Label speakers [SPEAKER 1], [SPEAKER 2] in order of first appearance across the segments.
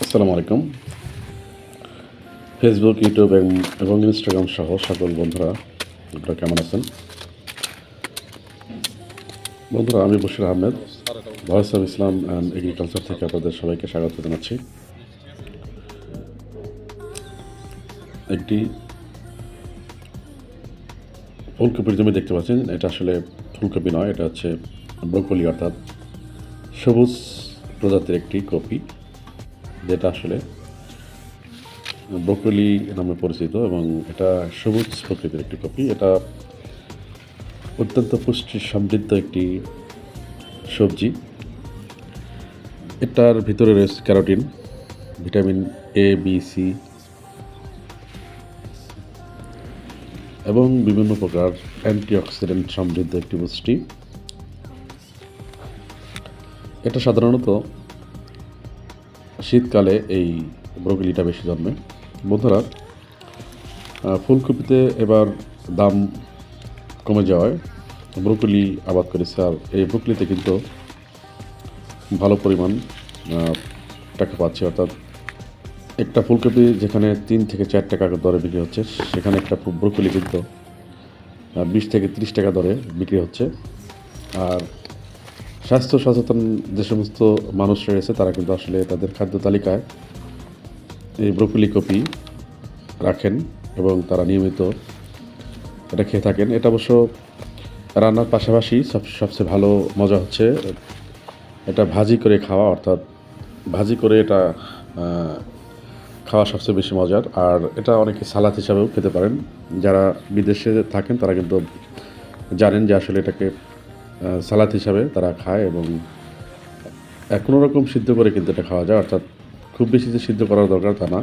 [SPEAKER 1] আসসালামু আলাইকুম। Facebook, YouTube এবং ইনস্টাগ্রাম সহ সকল বন্ধুরা, আপনারা কেমন আছেন? বন্ধুরা, আমি Bashir Ahmed, voice of Islam and agriculture থেকে আপনাদের সবাইকে স্বাগত জানাচ্ছি। একটি ফুলকপির জমি দেখতে পাচ্ছেন। এটা আসলে ফুলকপি নয়, এটা হচ্ছে ব্রোকলি, অর্থাৎ সবুজ প্রজাতির একটি কপি, যেটা আসলে ব্রোকলি নামে পরিচিত, এবং এটা সবুজ প্রকৃতির একটি কপি। এটা অত্যন্ত পুষ্টি সমৃদ্ধ একটি সবজি। এটার ভিতরে রয়েছে carotene, vitamin A, B, C এবং বিভিন্ন প্রকার অ্যান্টিঅক্সিডেন্ট সমৃদ্ধ একটি পুষ্টি। এটা সাধারণত শীতকালে এই ব্রোকলিটা বেশি জন্মে। বন্ধুরা, ফুলকপিতে এবার দাম কমে যাওয়ায় ব্রোকলি আবাদ করেছে, আর এই ব্রোকলিতে কিন্তু ভালো পরিমাণ টাকা পাচ্ছে। অর্থাৎ একটা ফুলকপি যেখানে 3 থেকে 4 টাকা দরে বিক্রি হচ্ছে, সেখানে একটা ব্রোকলি কিন্তু 20 থেকে 30 টাকা দরে বিক্রি হচ্ছে। আর স্বাস্থ্য সচেতন যে সমস্ত মানুষ রয়েছে, তারা কিন্তু আসলে তাদের খাদ্য তালিকায় এই ব্রোকলি কপি রাখেন এবং তারা নিয়মিত এটা খেয়ে থাকেন। এটা অবশ্য রান্নার পাশাপাশি সবচেয়ে ভালো মজা হচ্ছে এটা ভাজি করে খাওয়া, অর্থাৎ ভাজি করে এটা খাওয়া সবচেয়ে বেশি মজার। আর এটা অনেকে সালাদ হিসাবেও খেতে পারেন। যারা বিদেশে থাকেন তারা কিন্তু জানেন যে আসলে এটাকে সালাদ হিসাবে তারা খায়, এবং কোনো রকম সিদ্ধ করে কিন্তু এটা খাওয়া যায়, অর্থাৎ খুব বেশি যে সিদ্ধ করার দরকার তা না।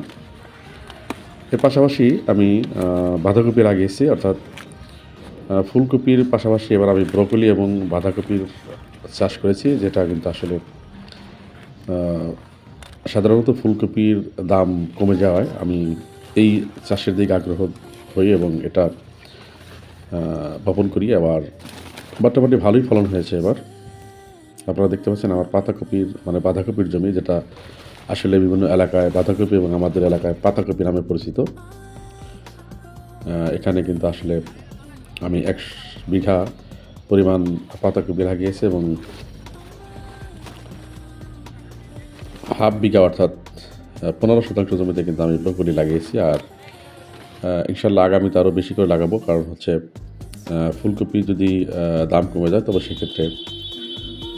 [SPEAKER 1] এর পাশাপাশি আমি বাঁধাকপি লাগিয়েছি, অর্থাৎ ফুলকপির পাশাপাশি এবার আমি ব্রোকলি এবং বাঁধাকপির চাষ করেছি, যেটা কিন্তু আসলে সাধারণত ফুলকপির দাম কমে যাওয়ায় আমি এই চাষের দিকে আগ্রহ হই এবং এটা বপন করি। আবার মোটামুটি ভালোই ফলন হয়েছে এবার। আপনারা দেখতে পাচ্ছেন আমার বাঁধাকপির জমি, যেটা আসলে বিভিন্ন এলাকায় বাঁধাকপি এবং আমাদের এলাকায় পাতাকপি নামে পরিচিত। এখানে কিন্তু আসলে আমি 1 বিঘা পরিমাণ পাতাকপি লাগিয়েছি এবং হাফ বিঘা, অর্থাৎ 15% জমিতে কিন্তু আমি ব্রোকলি লাগিয়েছি। আর ইনশাল্লাহ আগামীতে আরও বেশি করে লাগাবো, কারণ হচ্ছে ফুলকপি যদি দাম কমে যায়, তবে সেক্ষেত্রে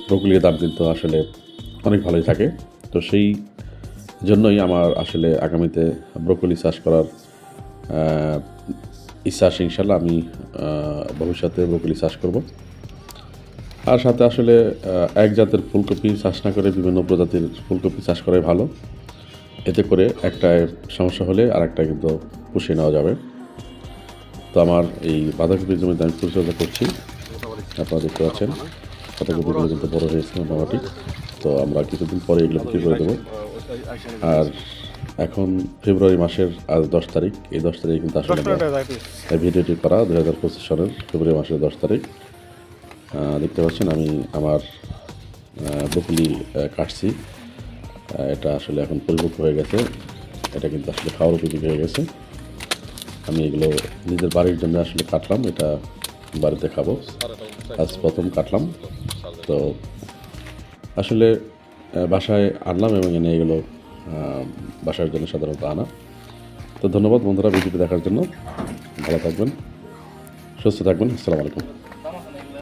[SPEAKER 1] ব্রোকলির দাম কিন্তু আসলে অনেক ভালোই থাকে। তো সেই জন্যই আমার আসলে আগামীতে ব্রোকলি চাষ করার ইচ্ছা আছে। ইনশাল্লাহ আমি ভবিষ্যতে ব্রোকলি চাষ করব। আর সাথে আসলে এক জাতের ফুলকপি চাষ না করে বিভিন্ন প্রজাতির ফুলকপি চাষ করাই ভালো। এতে করে একটায় সমস্যা হলে আরেকটা কিন্তু পুষিয়ে নেওয়া যাবে। তো আমার এই বাঁধাকপির জমিতে আমি পরিচর্যা করছি, আপনারা দেখতে পাচ্ছেন পাতাকপিগুলো কিন্তু বড় হয়েছে মোটামুটি। তো আমরা কিছুদিন পরে এগুলো বিক্রি করে দেবো। আর এখন ফেব্রুয়ারি মাসের আজ 10 তারিখ, এই 10 তারিখ কিন্তু আসলে ভিডিওটি করা 2025 সালের ফেব্রুয়ারি মাসের 10 তারিখ। দেখতে পাচ্ছেন আমি আমার ব্রোকলি কাটছি। এটা আসলে এখন পরিপক্ব হয়ে গেছে, এটা কিন্তু আসলে খাওয়ার উপযোগী হয়ে গেছে। আমি এগুলো নিজের বাড়ির জন্য আসলে কাটলাম, এটা বাড়িতে খাবো, আজ প্রথম কাটলাম। তো আসলে বাসায় আনলাম এবং এনে এগুলো বাসার জন্য সাধারণত আনা। তো ধন্যবাদ বন্ধুরা ভিডিওটি দেখার জন্য। ভালো থাকবেন, সুস্থ থাকবেন। আসসালামু আলাইকুম।